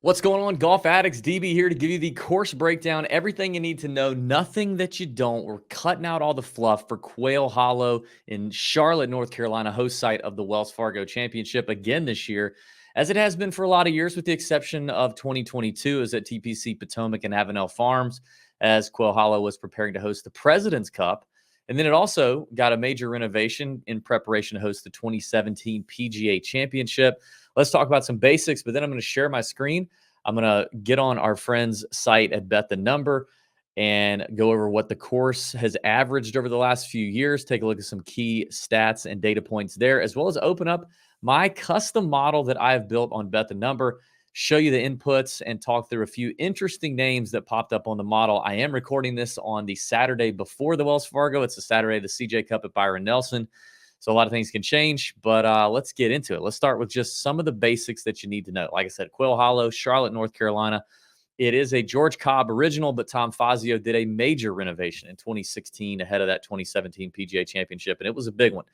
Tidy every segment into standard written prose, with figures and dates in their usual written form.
What's going on, golf addicts? DB here to give you the course breakdown, everything you need to know, nothing that you don't. We're cutting out all the fluff for Quail Hollow in Charlotte, North Carolina, host site of the Wells Fargo Championship again this year, as it has been for a lot of years, with the exception of 2022, is at TPC Potomac and Avenel Farms, as Quail Hollow was preparing to host the President's Cup. And then it also got a major renovation in preparation to host the 2017 PGA Championship. Let's talk about some basics, but then I'm going to share my screen. I'm going to get on our friend's site at Bet the Number and go over what the course has averaged over the last few years, take a look at some key stats and data points there, as well as open up my custom model that I have built on Bet the Number, show you the inputs, and talk through a few interesting names that popped up on the model. I am recording this on the Saturday before the Wells Fargo. It's the Saturday, the CJ Cup at Byron Nelson. So a lot of things can change, but let's get into it. Let's start with just some of the basics that you need to know. Like I said, Quail Hollow, Charlotte, North Carolina. It is a George Cobb original, but Tom Fazio did a major renovation in 2016 ahead of that 2017 PGA Championship, and it was a big one.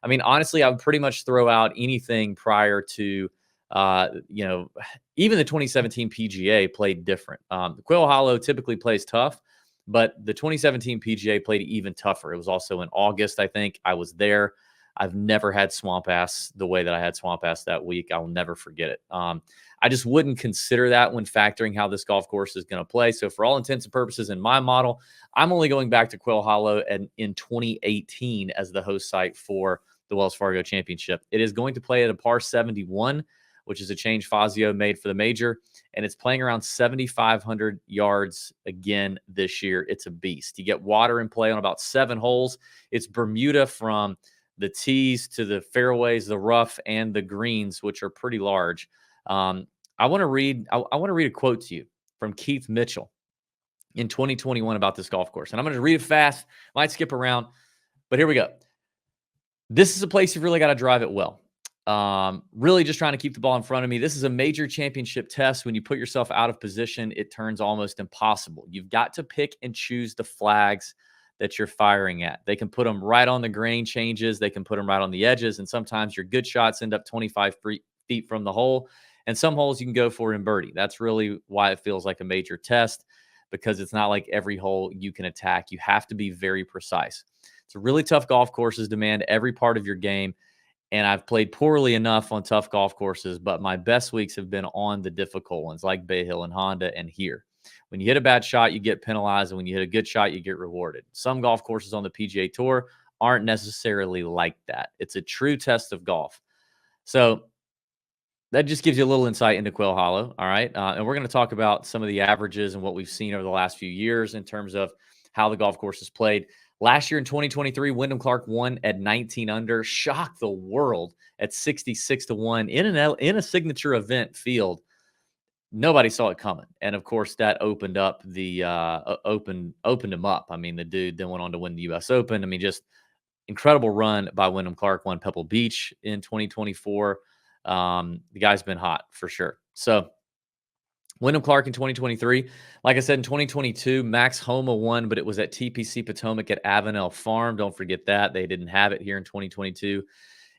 I mean, honestly, I would pretty much throw out anything prior to, even the 2017 PGA played different. Quail Hollow typically plays tough, but the 2017 PGA played even tougher. It was also in August, I think. I was there. I've never had swamp ass the way that I had swamp ass that week. I will never forget it. I just wouldn't consider that when factoring how this golf course is going to play. So for all intents and purposes in my model, I'm only going back to Quail Hollow and in 2018 as the host site for the Wells Fargo Championship. It is going to play at a par 71, which is a change Fazio made for the major, and it's playing around 7,500 yards again this year. It's a beast. You get water in play on about 7 holes. It's Bermuda from the tees to the fairways, the rough, and the greens, which are pretty large. I want to read a quote to you from Keith Mitchell in 2021 about this golf course. And I'm going to read it fast, might skip around, but here we go. This is a place you've really got to drive it well. Really just trying to keep the ball in front of me. This is a major championship test. When you put yourself out of position, it turns almost impossible. You've got to pick and choose the flags that you're firing at. They can put them right on the grain changes. They can put them right on the edges. And sometimes your good shots end up 25 feet from the hole. And some holes you can go for in birdie. That's really why it feels like a major test, because it's not like every hole you can attack. You have to be very precise. It's a really tough golf courses, demand every part of your game. And I've played poorly enough on tough golf courses, but my best weeks have been on the difficult ones like Bay Hill and Honda and here. When you hit a bad shot, you get penalized. And when you hit a good shot, you get rewarded. Some golf courses on the PGA Tour aren't necessarily like that. It's a true test of golf. So that just gives you a little insight into Quail Hollow. All right. And we're going to talk about some of the averages and what we've seen over the last few years in terms of how the golf course is played. Last year in 2023, Wyndham Clark won at 19 under, shocked the world at 66-1 in a signature event field. Nobody saw it coming, and of course that opened up the opened him up. I mean, the dude then went on to win the U.S. Open. I mean, just incredible run by Wyndham Clark. Won Pebble Beach in 2024. The guy's been hot for sure. So Wyndham Clark in 2023. Like I said, in 2022, Max Homa won, but it was at TPC Potomac at Avenel Farm. Don't forget that. They didn't have it here in 2022.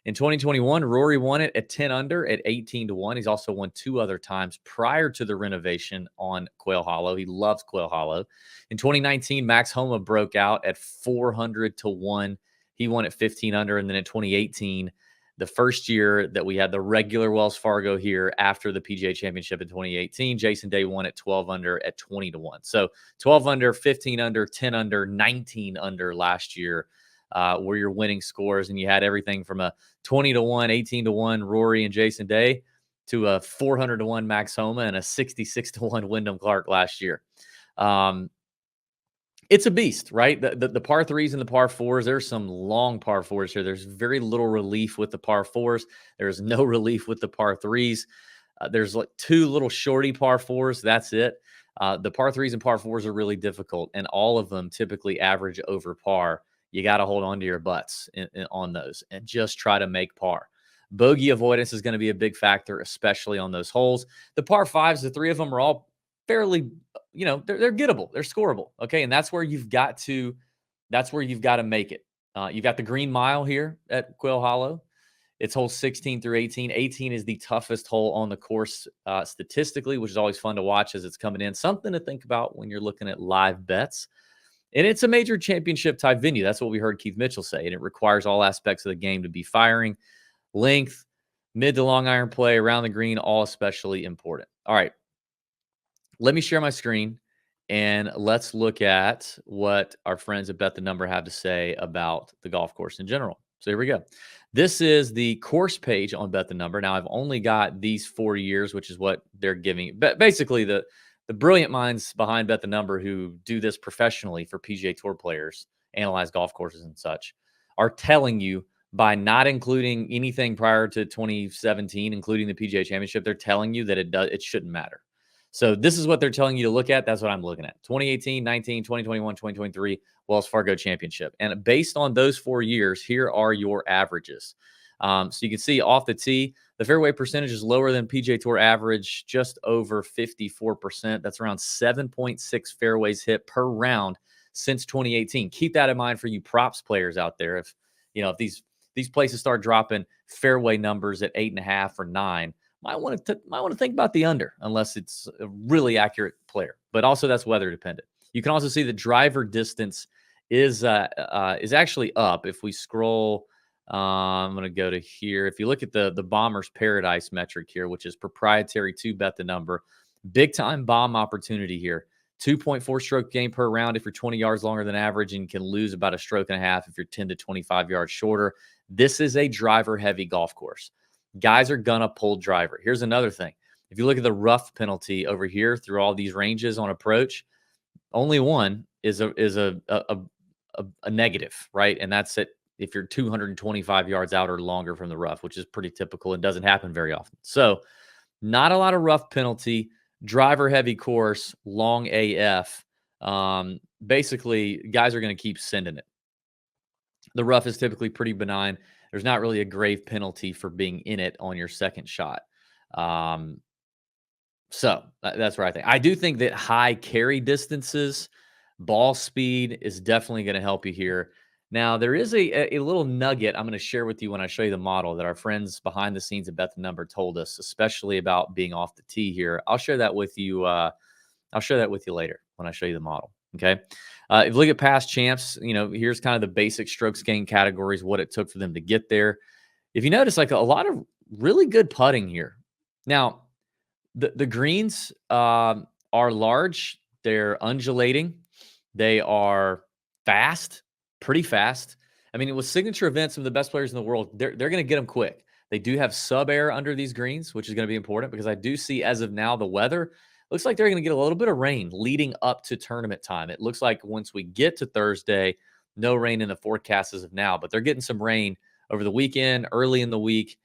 In 2021, Rory won it at 10 under at 18-1. He's also won 2 other times prior to the renovation on Quail Hollow. He loves Quail Hollow. In 2019, Max Homa broke out at 400-1. He won at 15 under. And then in 2018, the first year that we had the regular Wells Fargo here after the PGA Championship in 2018, Jason Day won at 12 under at 20-1. So 12 under, 15 under, 10 under, 19 under last year were your winning scores. And you had everything from a 20-1, 18-1 Rory and Jason Day to a 400-1 Max Homa and a 66-1 Wyndham Clark last year. It's a beast, right? The par threes and the par fours, there's some long par fours here. There's very little relief with the par fours. There's no relief with the par threes. There's like 2 little shorty par fours. That's it. The par threes and par fours are really difficult, and all of them typically average over par. You got to hold on to your butts on those and just try to make par. Bogey avoidance is going to be a big factor, especially on those holes. The par fives, the 3 of them are all fairly, they're gettable, they're scoreable. Okay. And that's where you've got to make it. You've got the Green Mile here at Quail Hollow. It's holes 16 through 18. 18 is the toughest hole on the course statistically, which is always fun to watch as it's coming in. Something to think about when you're looking at live bets. And it's a major championship type venue. That's what we heard Keith Mitchell say. And it requires all aspects of the game to be firing. Length, mid to long iron play, around the green, all especially important. All right. Let me share my screen and let's look at what our friends at Bet the Number have to say about the golf course in general. So here we go. This is the course page on Bet the Number. Now, I've only got these 4 years, which is what they're giving. But basically, the brilliant minds behind Bet the Number who do this professionally for PGA Tour players, analyze golf courses and such, are telling you by not including anything prior to 2017, including the PGA Championship, they're telling you that it shouldn't matter. So this is what they're telling you to look at. That's what I'm looking at. 2018, 19, 2021, 2023, Wells Fargo Championship. And based on those 4 years, here are your averages. So you can see off the tee, the fairway percentage is lower than PGA Tour average, just over 54%. That's around 7.6 fairways hit per round since 2018. Keep that in mind for you props players out there. If these places start dropping fairway numbers at 8.5 or 9, might want to think about the under, unless it's a really accurate player. But also that's weather dependent. You can also see the driver distance is actually up. If we scroll, I'm going to go to here. If you look at the Bomber's Paradise metric here, which is proprietary to Bet the Number, big time bomb opportunity here. 2.4 stroke gain per round if you're 20 yards longer than average, and you can lose about a stroke and a half if you're 10 to 25 yards shorter. This is a driver heavy golf course. Guys are gonna pull driver. Here's another thing. If you look at the rough penalty over here through all these ranges on approach, only one is a negative, right? And that's it if you're 225 yards out or longer from the rough, which is pretty typical and doesn't happen very often. So not a lot of rough penalty, driver heavy course, long AF. Basically, guys are going to keep sending it. The rough is typically pretty benign. There's not really a grave penalty for being in it on your second shot. So that's where I think. I do think that high carry distances, ball speed is definitely going to help you here. Now, there is a little nugget I'm going to share with you when I show you the model that our friends behind the scenes at Bet the Number told us, especially about being off the tee here. I'll share that with you. I'll share that with you later when I show you the model. Okay. If you look at past champs, here's kind of the basic strokes gain categories, what it took for them to get there. If you notice, like a lot of really good putting here. Now, the greens are large. They're undulating. They are fast, pretty fast. I mean, with signature events, some of the best players in the world, they're going to get them quick. They do have sub air under these greens, which is going to be important because I do see as of now the weather looks like they're going to get a little bit of rain leading up to tournament time. It looks like once we get to Thursday, no rain in the forecast as of now, but they're getting some rain over the weekend, early in the week.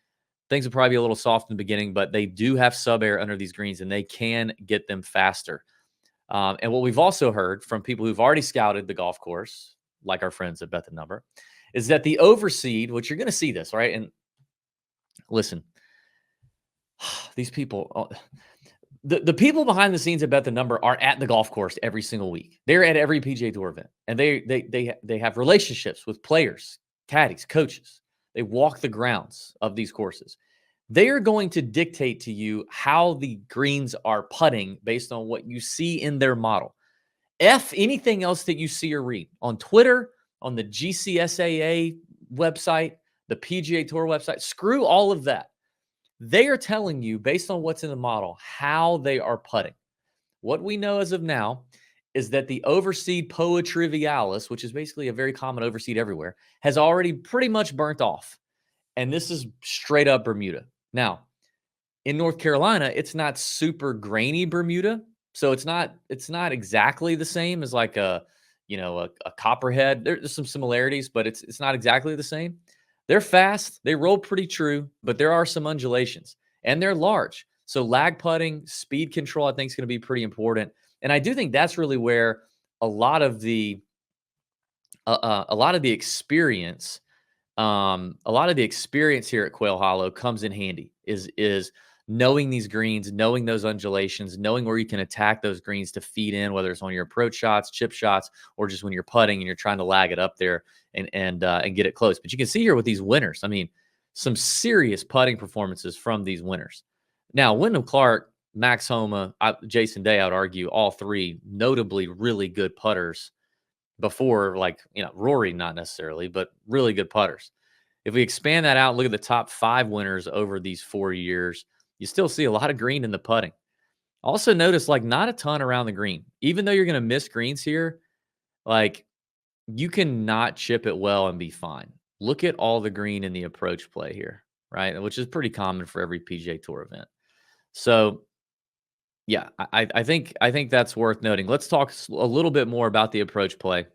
Things will probably be a little soft in the beginning, but they do have sub air under these greens and they can get them faster. And what we've also heard from people who've already scouted the golf course, like our friends at Bet the Number, is that the overseed, which you're going to see this, right? And listen, these people, the people behind the scenes at Bet the Number are at the golf course every single week. They're at every PGA Tour event, and they have relationships with players, caddies, coaches. They walk the grounds of these courses. They are going to dictate to you how the greens are putting based on what you see in their model. F anything else that you see or read on Twitter, on the GCSAA website, the PGA Tour website. Screw all of that. They are telling you, based on what's in the model, how they are putting. What we know as of now is that the overseed Poa Trivialis, which is basically a very common overseed everywhere, has already pretty much burnt off. And this is straight up Bermuda. Now, in North Carolina, it's not super grainy Bermuda. So it's not exactly the same as like a copperhead. There's some similarities, but it's not exactly the same. They're fast. They roll pretty true, but there are some undulations and they're large. So lag putting, speed control, I think is going to be pretty important. And I do think that's really where a lot of the experience, here at Quail Hollow comes in handy. Is knowing these greens, knowing those undulations, knowing where you can attack those greens to feed in, whether it's on your approach shots, chip shots, or just when you're putting and you're trying to lag it up there and get it close. But you can see here with these winners, I mean, some serious putting performances from these winners. Now, Wyndham Clark, Max Homa, Jason Day, I'd argue, all three notably really good putters before, like, Rory, not necessarily, but really good putters. If we expand that out, look at the top 5 winners over these 4 years, you still see a lot of green in the putting. Also notice, like, not a ton around the green. Even though you're going to miss greens here, like, you can not chip it well and be fine. Look at all the green in the approach play here, right? Which is pretty common for every PGA Tour event. So, yeah, I think that's worth noting. Let's talk a little bit more about the approach play.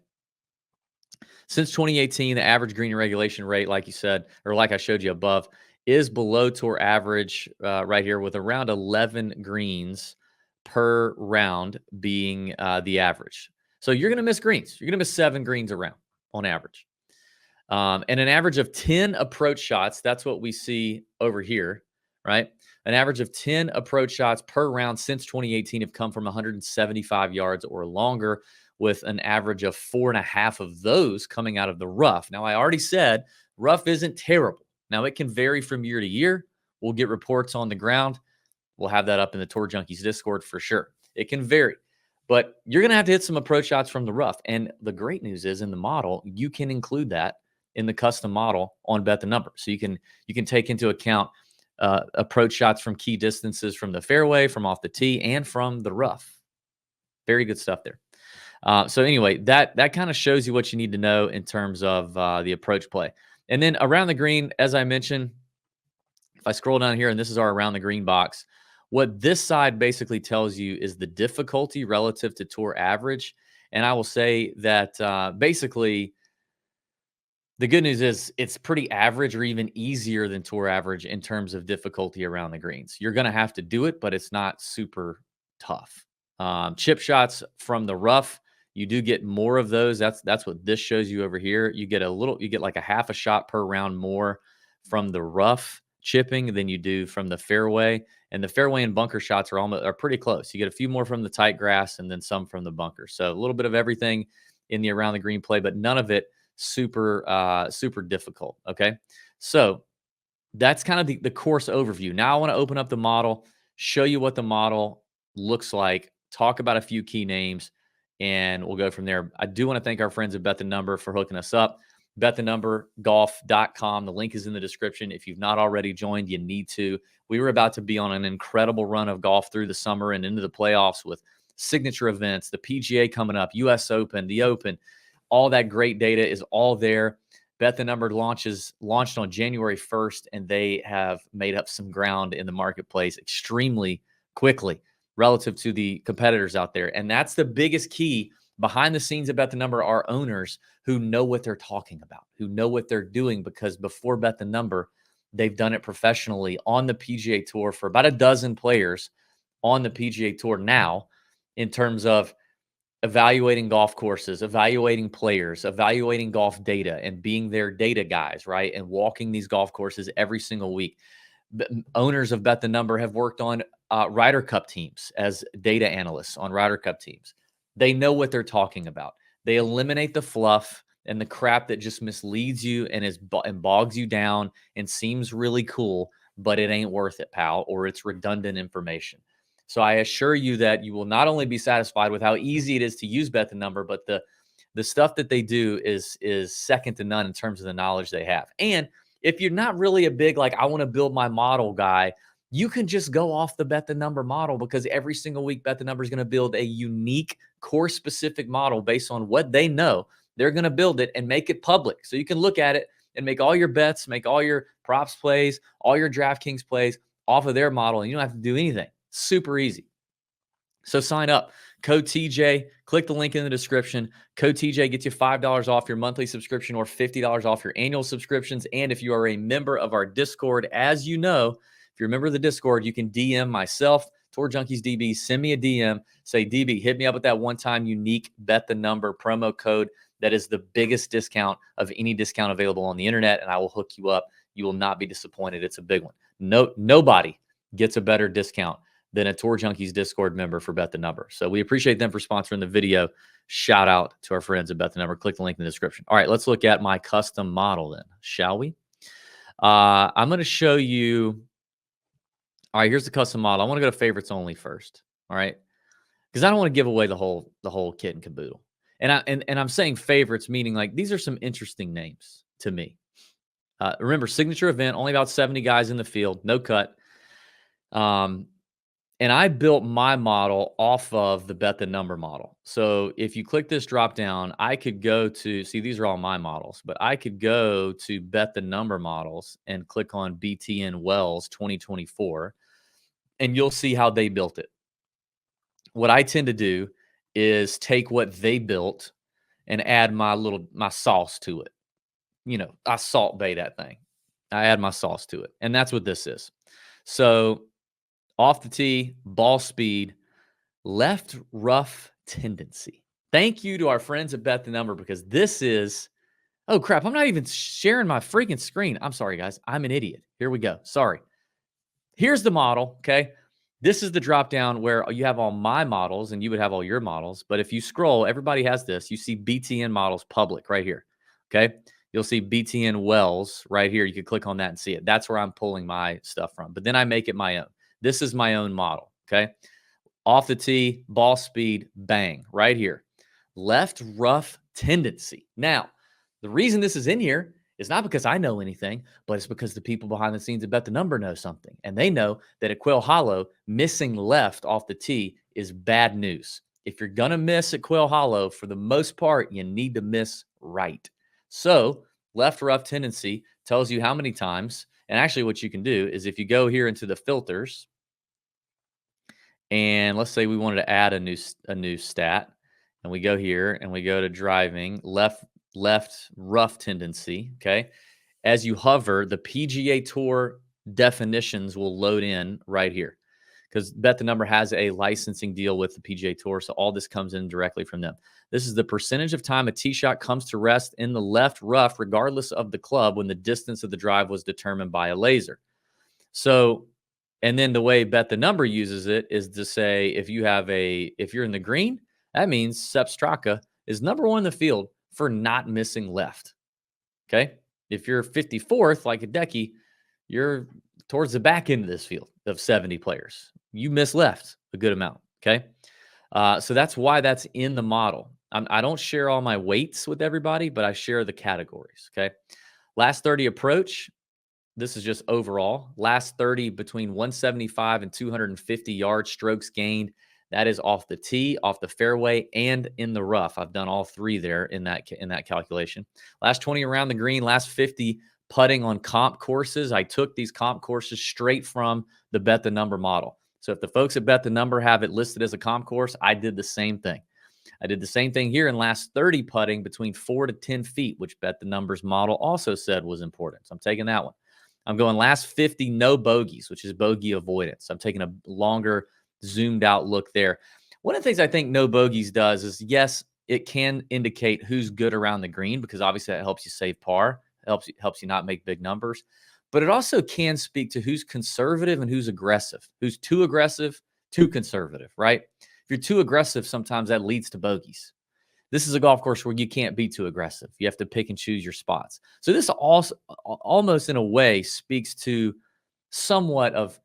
Since 2018, the average green regulation rate, like you said, or like I showed you above, is below tour average right here, with around 11 greens per round being the average. So you're going to miss greens. You're going to miss 7 greens around on average. And an average of 10 approach shots, that's what we see over here, right? An average of 10 approach shots per round since 2018 have come from 175 yards or longer, with an average of 4.5 of those coming out of the rough. Now, I already said rough isn't terrible. Now, it can vary from year to year. We'll get reports on the ground. We'll have that up in the Tour Junkies Discord for sure. It can vary, but you're going to have to hit some approach shots from the rough. And the great news is, in the model, you can include that in the custom model on Bet the Number. So you can take into account approach shots from key distances from the fairway, from off the tee, and from the rough. Very good stuff there. So anyway, that kind of shows you what you need to know in terms of the approach play. And then around the green, as I mentioned, if I scroll down here, and this is our around the green box, what this side basically tells you is the difficulty relative to tour average. And I will say that basically, the good news is it's pretty average, or even easier than tour average in terms of difficulty around the greens. You're going to have to do it, but it's not super tough. Chip shots from the rough, you do get more of those. That's what this shows you over here. You get like a half a shot per round more from the rough chipping than you do from the fairway. And the fairway and bunker shots are pretty close. You get a few more from the tight grass and then some from the bunker. So a little bit of everything in the around the green play, but none of it super difficult. Okay. So that's kind of the course overview. Now I want to open up the model, show you what the model looks like, talk about a few key names, and we'll go from there. I do want to thank our friends at Bet the Number for hooking us up. BetTheNumberGolf.com. The link is in the description. If you've not already joined, you need to. We were about to be on an incredible run of golf through the summer and into the playoffs with signature events, the PGA coming up, US Open, the Open. All that great data is all there. Bet the Number launched on January 1st, and they have made up some ground in the marketplace extremely quickly relative to the competitors out there. And that's the biggest key. Behind the scenes at Bet the Number are owners who know what they're talking about, who know what they're doing, because before Bet the Number, they've done it professionally on the PGA Tour for about a dozen players on the PGA Tour now, in terms of evaluating golf courses, evaluating players, evaluating golf data, and being their data guys, right? And walking these golf courses every single week. Owners of Bet the Number have worked on Ryder Cup teams as data analysts on Ryder Cup teams. They know what they're talking about. They eliminate the fluff and the crap that just misleads you and bogs you down and seems really cool, but it ain't worth it, pal, or it's redundant information. So I assure you that you will not only be satisfied with how easy it is to use Bet the Number, but the stuff that they do is second to none in terms of the knowledge they have. And if you're not really a big, like, I want to build my model guy, you can just go off the Bet the Number model, because every single week Bet the Number is going to build a unique course-specific model based on what they know. They're going to build it and make it public, so you can look at it and make all your bets, make all your props plays, all your DraftKings plays off of their model, and you don't have to do anything. Super easy. So sign up. Code TJ. Click the link in the description. Code TJ gets you $5 off your monthly subscription or $50 off your annual subscriptions. And if you are a member of our Discord, as you know, if you're a member of the Discord, you can DM myself, Tour Junkies DB. Send me a DM. Say, DB, hit me up with that one-time unique Bet the Number promo code. That is the biggest discount of any discount available on the internet, and I will hook you up. You will not be disappointed. It's a big one. Nobody gets a better discount than a Tour Junkies Discord member for Bet the Number. So we appreciate them for sponsoring the video. Shout out to our friends at Bet the Number. Click the link in the description. All right, let's look at my custom model then, shall we? I'm going to show you. All right, here's the custom model. I want to go to favorites only first. All right, because I don't want to give away the whole kit and caboodle. And I'm saying favorites, meaning like these are some interesting names to me. Remember, signature event, only about 70 guys in the field, no cut. And I built my model off of the bet the number model. So if you click this drop down, I could go to see these are all my models, but I could go to bet the number models and click on BTN Wells 2024, and you'll see how they built it. What I tend to do is take what they built and add my sauce to it. I salt bay that thing. I add my sauce to it. And that's what this is. So off the tee, ball speed, left rough tendency. Thank you to our friends at Bet the Number because this is, oh crap, I'm not even sharing my freaking screen. I'm sorry, guys. I'm an idiot. Here we go. Sorry. Here's the model. Okay. This is the drop down where you have all my models and you would have all your models. But if you scroll, everybody has this. You see BTN models public right here. Okay. You'll see BTN Wells right here. You can click on that and see it. That's where I'm pulling my stuff from. But then I make it my own. This is my own model. Okay. Off the tee, ball speed, bang, right here. Left rough tendency. Now, the reason this is in here is not because I know anything, but it's because the people behind the scenes at Bet the Number know something. And they know that at Quail Hollow, missing left off the tee is bad news. If you're going to miss at Quail Hollow, for the most part, you need to miss right. So, left rough tendency tells you how many times. And actually, what you can do is if you go here into the filters, and let's say we wanted to add a new stat, and we go here and we go to driving, left rough tendency, okay? As you hover, the PGA Tour definitions will load in right here because Bet the Number has a licensing deal with the PGA Tour, so all this comes in directly from them. This is the percentage of time a tee shot comes to rest in the left rough, regardless of the club, when the distance of the drive was determined by a laser. So, and then the way Bet the Number uses it is to say if you're in the green, that means Sepp Straka is number one in the field for not missing left. Okay. If you're 54th, like Hideki, you're towards the back end of this field of 70 players. You miss left a good amount. Okay. So that's why that's in the model. I don't share all my weights with everybody, but I share the categories. Okay. Last 30 approach. This is just overall. Last 30 between 175 and 250 yard strokes gained. That is off the tee, off the fairway, and in the rough. I've done all three there in that calculation. Last 20 around the green, last 50 putting on comp courses. I took these comp courses straight from the Bet the Number model. So if the folks at Bet the Number have it listed as a comp course, I did the same thing. I did the same thing here in last 30 putting between 4 to 10 feet, which Bet the Number's model also said was important. So I'm taking that one. I'm going last 50 no bogeys, which is bogey avoidance. I'm taking a longer zoomed out look there. One of the things I think no bogeys does is, yes, it can indicate who's good around the green because obviously that helps you save par, helps you not make big numbers. But it also can speak to who's conservative and who's aggressive, who's too aggressive, too conservative, right? If you're too aggressive, sometimes that leads to bogeys. This is a golf course where you can't be too aggressive. You have to pick and choose your spots. So this also almost in a way speaks to somewhat of,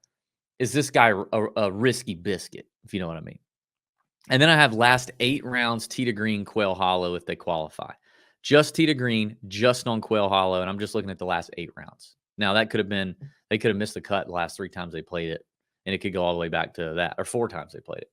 is this guy a risky biscuit, if you know what I mean? And then I have last 8 rounds tee to green Quail Hollow if they qualify. Just tee to green, just on Quail Hollow, and I'm just looking at the last 8 rounds. Now that could have been, they could have missed the cut the last 3 times they played it, and it could go all the way back to that, or 4 times they played it.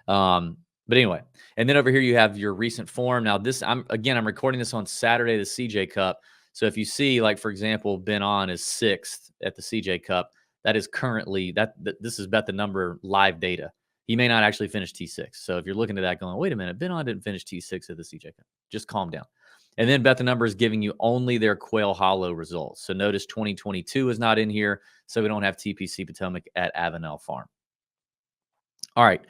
But anyway, and then over here you have your recent form. Now this, I'm recording this on Saturday, the CJ Cup. So if you see, like for example, Ben On is 6th at the CJ Cup. That is currently this is Bet the Number live data. He may not actually finish T6. So if you're looking at that going, wait a minute, Ben On didn't finish T6 at the CJ Cup. Just calm down. And then Bet the Number is giving you only their Quail Hollow results. So notice 2022 is not in here. So we don't have TPC Potomac at Avenel Farm. All right.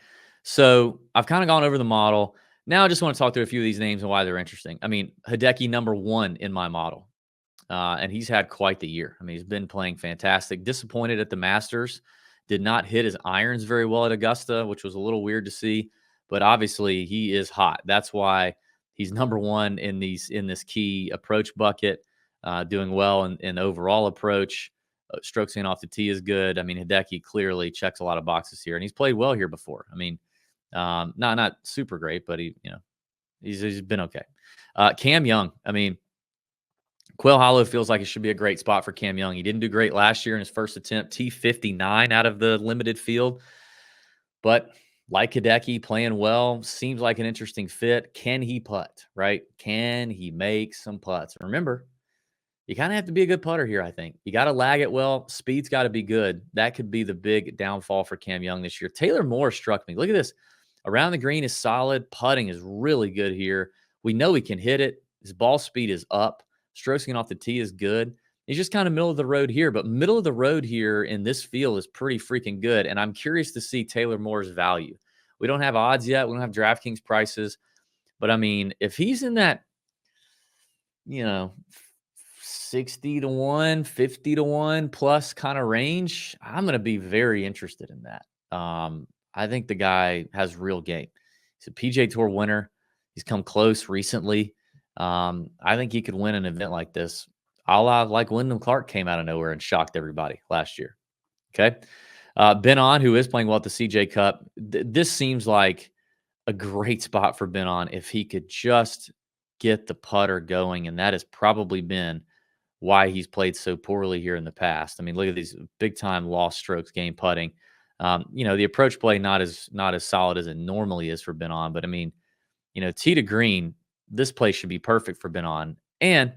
So I've kind of gone over the model. Now I just want to talk through a few of these names and why they're interesting. I mean, Hideki number 1 in my model. And he's had quite the year. I mean, he's been playing fantastic. Disappointed at the Masters. Did not hit his irons very well at Augusta, which was a little weird to see. But obviously, he is hot. That's why he's number 1 in this key approach bucket. doing well in overall approach. Strokes in off the tee is good. I mean, Hideki clearly checks a lot of boxes here, and he's played well here before. I mean, not super great, but he's been okay. Cam Young, I mean, Quail Hollow feels like it should be a great spot for Cam Young. He didn't do great last year in his first attempt, T59 out of the limited field. But like Hideki, playing well, seems like an interesting fit. Can he putt, right? Can he make some putts? Remember, you kind of have to be a good putter here, I think. You got to lag it well. Speed's got to be good. That could be the big downfall for Cam Young this year. Taylor Moore struck me. Look at this. Around the green is solid. Putting is really good here. We know he can hit it. His ball speed is up. Strokes off the tee is good. He's just kind of middle of the road here, but middle of the road here in this field is pretty freaking good. And I'm curious to see Taylor Moore's value. We don't have odds yet. We don't have DraftKings prices. But I mean, if he's in that, 60 to 1, 50 to 1 plus kind of range, I'm going to be very interested in that. I think the guy has real game. He's a PGA Tour winner. He's come close recently. I think he could win an event like this. A la like Wyndham Clark came out of nowhere and shocked everybody last year. Okay. Ben On, who is playing well at the CJ Cup. This seems like a great spot for Ben On if he could just get the putter going. And that has probably been why he's played so poorly here in the past. I mean, look at these big time lost strokes game putting. The approach play not as solid as it normally is for Ben On, but I mean, tee to green, this play should be perfect for Ben On. And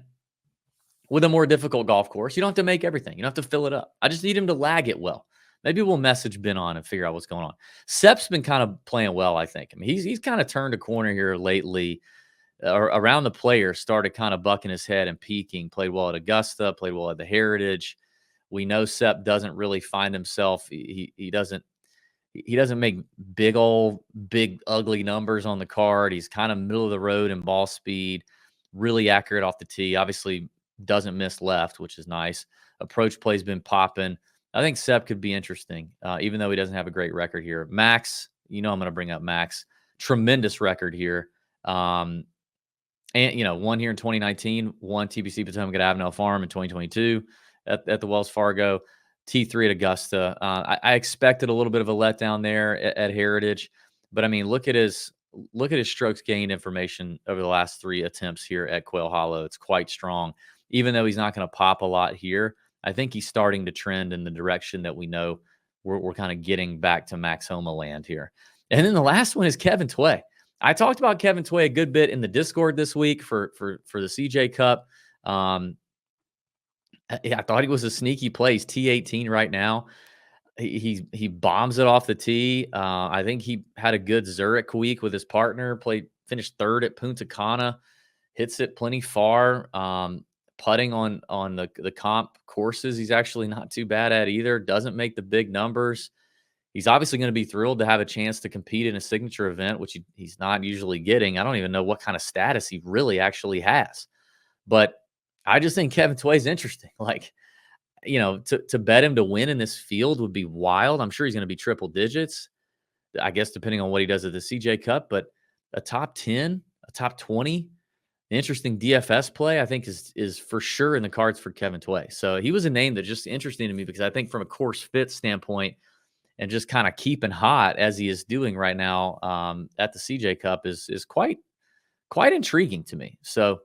with a more difficult golf course, you don't have to make everything. You don't have to fill it up. I just need him to lag it well. Maybe we'll message Ben On and figure out what's going on. Sepp's been kind of playing well, I think. I mean, he's kind of turned a corner here lately. Around the Players, started kind of bucking his head and peaking. Played well at Augusta, played well at the Heritage. We know Sepp doesn't really find himself. He doesn't make big ugly numbers on the card. He's kind of middle of the road in ball speed, really accurate off the tee. Obviously doesn't miss left, which is nice. Approach play's been popping. I think Sepp could be interesting, even though he doesn't have a great record here. Max, I'm going to bring up Max. Tremendous record here. And, one here in 2019, one TPC Potomac at Avenel Farm in 2022 at the Wells Fargo, T3 at Augusta. I expected a little bit of a letdown there at Heritage, but I mean, look at his strokes gained information over the last 3 attempts here at Quail Hollow. It's quite strong. Even though he's not going to pop a lot here, I think he's starting to trend in the direction that we know we're kind of getting back to Max Homa land here. And then the last one is Kevin Tway. I talked about Kevin Tway a good bit in the Discord this week for the CJ Cup. I thought he was a sneaky play. He's T18 right now. He bombs it off the tee. I think he had a good Zurich week with his partner. Finished 3rd at Punta Cana. Hits it plenty far. Putting on the comp courses, he's actually not too bad at either. Doesn't make the big numbers. He's obviously going to be thrilled to have a chance to compete in a signature event, which he's not usually getting. I don't even know what kind of status he really actually has. But I just think Kevin Tway's interesting. Like, to bet him to win in this field would be wild. I'm sure he's going to be triple digits, I guess, depending on what he does at the CJ Cup. But a top 10, a top 20, interesting DFS play, I think is for sure in the cards for Kevin Tway. So he was a name that just interesting to me because I think from a course fit standpoint and just kind of keeping hot as he is doing right now at the CJ Cup is quite intriguing to me. So,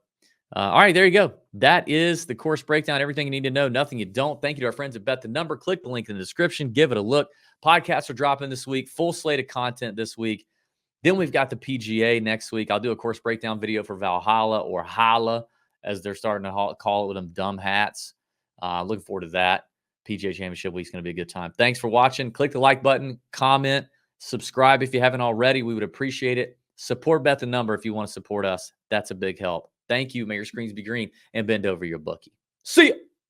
all right, there you go. That is the course breakdown. Everything you need to know, nothing you don't. Thank you to our friends at Bet the Number. Click the link in the description. Give it a look. Podcasts are dropping this week. Full slate of content this week. Then we've got the PGA next week. I'll do a course breakdown video for Valhalla or Hala, as they're starting to call it with them dumb hats. Looking forward to that. PGA Championship week is going to be a good time. Thanks for watching. Click the like button, comment, subscribe if you haven't already. We would appreciate it. Support Bet the Number if you want to support us. That's a big help. Thank you. May your screens be green and bend over your bookie. See ya.